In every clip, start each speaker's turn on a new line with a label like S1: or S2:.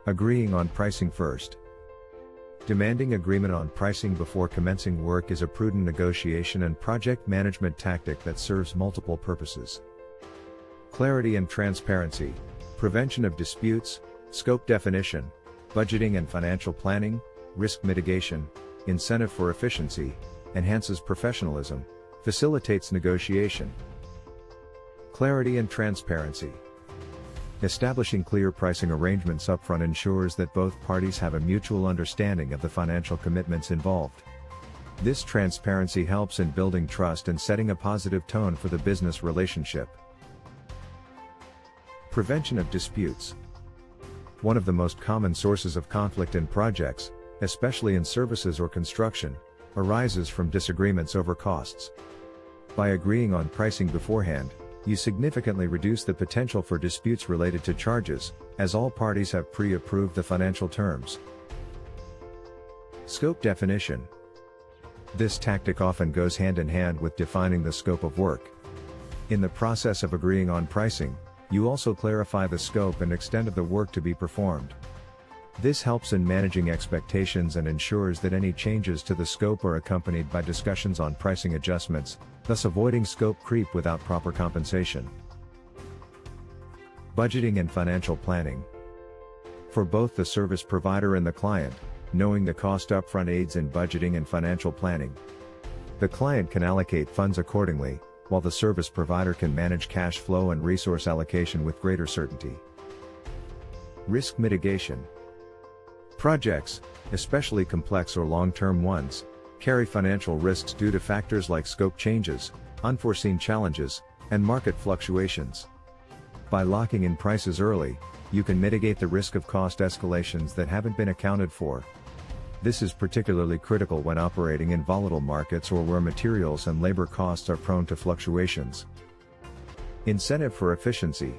S1: Agreeing on pricing first. Demanding agreement on pricing before commencing work is a prudent negotiation and project management tactic that serves multiple purposes. Clarity and transparency, prevention of disputes, scope definition, budgeting and financial planning, risk mitigation, incentive for efficiency, enhances professionalism, facilitates negotiation. Clarity and transparency. Establishing clear pricing arrangements upfront ensures that both parties have a mutual understanding of the financial commitments involved. This transparency helps in building trust and setting a positive tone for the business relationship. Prevention of disputes. One of the most common sources of conflict in projects, especially in services or construction, arises from disagreements over costs. By agreeing on pricing beforehand, you significantly reduce the potential for disputes related to charges, as all parties have pre-approved the financial terms. Scope definition. This tactic often goes hand in hand with defining the scope of work. In the process of agreeing on pricing, you also clarify the scope and extent of the work to be performed. This helps in managing expectations and ensures that any changes to the scope are accompanied by discussions on pricing adjustments, thus avoiding scope creep without proper compensation. Budgeting and financial planning. For both the service provider and the client, knowing the cost upfront aids in budgeting and financial planning. The client can allocate funds accordingly, while the service provider can manage cash flow and resource allocation with greater certainty. Risk mitigation. Projects, especially complex or long-term ones, carry financial risks due to factors like scope changes, unforeseen challenges, and market fluctuations. By locking in prices early, you can mitigate the risk of cost escalations that haven't been accounted for. This is particularly critical when operating in volatile markets or where materials and labor costs are prone to fluctuations. Incentive for efficiency.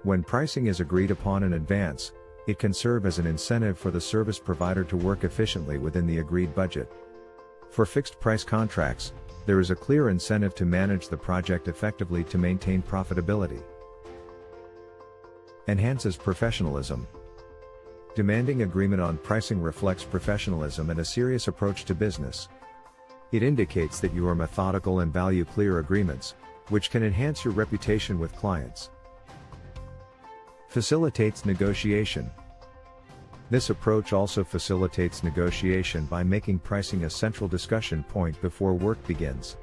S1: When pricing is agreed upon in advance, it can serve as an incentive for the service provider to work efficiently within the agreed budget. For fixed-price contracts, there is a clear incentive to manage the project effectively to maintain profitability. Enhances professionalism. Demanding agreement on pricing reflects professionalism and a serious approach to business. It indicates that you are methodical and value clear agreements, which can enhance your reputation with clients. Facilitates negotiation. This approach also facilitates negotiation by making pricing a central discussion point before work begins.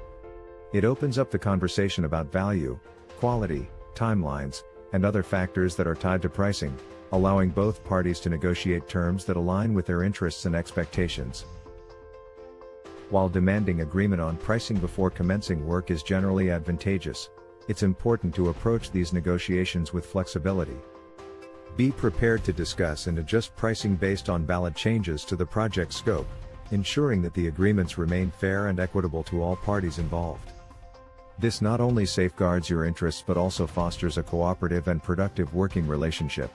S1: It opens up the conversation about value, quality, timelines, and other factors that are tied to pricing, allowing both parties to negotiate terms that align with their interests and expectations. While demanding agreement on pricing before commencing work is generally advantageous, it's important to approach these negotiations with flexibility. Be prepared to discuss and adjust pricing based on valid changes to the project scope, ensuring that the agreements remain fair and equitable to all parties involved. This not only safeguards your interests but also fosters a cooperative and productive working relationship.